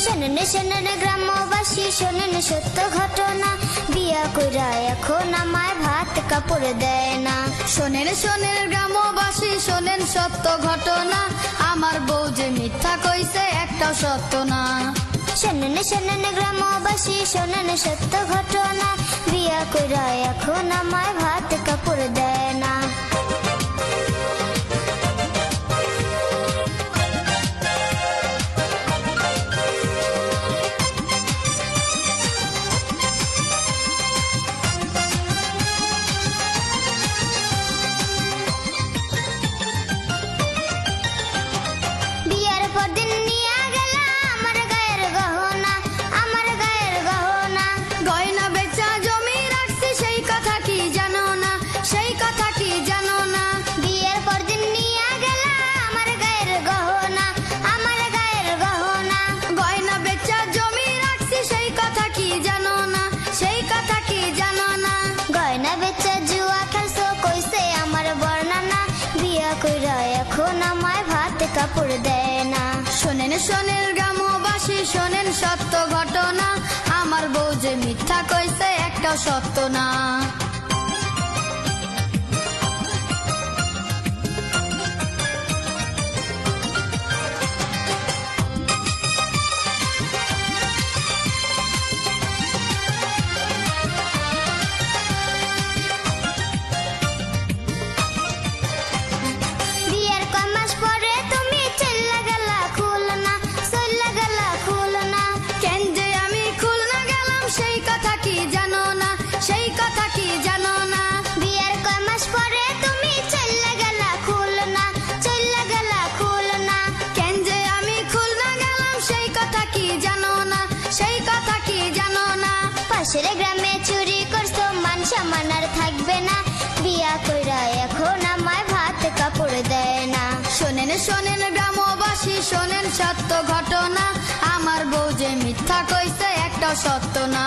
শোনেন শোনেন গ্রামবাসী শোনেন সত্য ঘটনা, বিয়া কইরা এখন আমায় ভাত কাপড় দেয় না। শোনেন শোনেন গ্রামবাসী শোনেন সত্য ঘটনা, আমার বউ যে মিথ্যা কইছে একটাও সত্য না। শোনেন শোনেন গ্রামবাসী শোনেন সত্য ঘটনা, বিয়া কইরা এখন আমায় ভাত কাপড় দেয় না। বিয়ার পর দিন নিয়ে গেল আমার গায়ের গহনা, আমার গায়ের গহনা। গয়না বেচা জমি রাখছি সেই কথা কি জানো না, সেই কথা কি জানো না। বিয়ের পর দিন নিয়ে গেল আমার গায়ের গহনা, আমার গায়ের গহনা। গয়না বেচা জমি রাখছি সেই কথা কি জানো না, সেই কথা কি জানো না। গয়না বেচা জুয়া খেলছো কইছে আমার বর্ণনা, বিয়া কইরা এখন আমায় ভাত কাপড় দেয় না। শোনেন শোনেন গ্রামবাসী শোনেন সত্য ঘটনা, আমার বউ যে মিথ্যা কইছে একটাও সত্য না। বিয়ের কয় মাস পরে তুমি চল্লা গেলা খুলনা, চল্লা গেলা খুলনা। কেন যে আমি খুলনা গেলাম সেই কথা কি জানো না, সেই কথা কি জানো না। বিয়ের কয় মাস পরে তুমি চল্লা গেলা খুলনা, চল্লা গেলা খুলনা। কেন যে আমি খুলনা গেলাম সেই কথা কি জানো না, সেই কথা কি জানো না। পাশের গ্রামে চুরি করছো মান সম্মান আর থাকবে না, বিয়া কইরা এখন আমায় ভাত কাপড় দেয় না। শোনেন শোনেন গ্রামবাসী শোনেন সত্য ঘটনা, আমার বউ যে মিথ্যা কইছে একটাও সত্য না।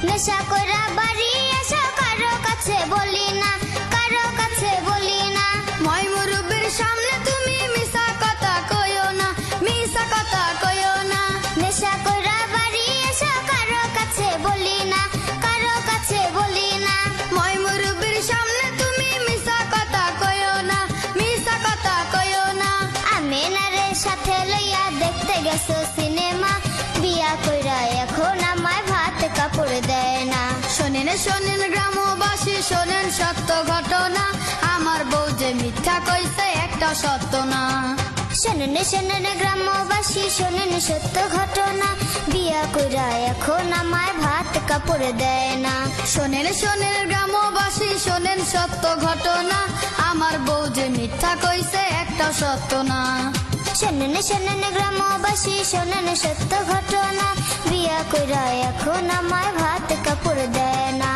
নেশা কইরা বাড়ি এসো কারো কাছে বলি না, কারো কাছে বলি না। মই মুরব্বির সামনে তুমি মিছা কথা কইও না, মিছা কথা কইও না। নেশা কইরা বাড়ি এসো কারো কাছে বলি না, কারো কাছে বলি না। মই মুরব্বির সামনে তুমি মিছা কথা কইও না, মিছা কথা কইও না। আমিনারে সাথে লইয়া দেখতে গেছো সিনেমা, বিয়া কইরা এখন আমায় ভাত কাপড় দেয় না। শোনেন শোনেন গ্রামবাসী শোনেন সত্য ঘটনা, আমার বউ যে মিথ্যা কইছে একটা সত্য না। শোনেন শোনেন গ্রামবাসী শোনেন সত্য ঘটনা, বিয়া কইরা এখন আমায় ভাত কাপড় দেয় না। শোনেন শোনেন গ্রামবাসী শোনেন সত্য ঘটনা, আমার বউ যে মিথ্যা কইছে একটা সত্য না। শোনেন শোনেন গ্রামবাসী শোনেন সত্য ঘটনা, বিয়া কইরা এখন আমায় ভাত কাপড় দেয় না।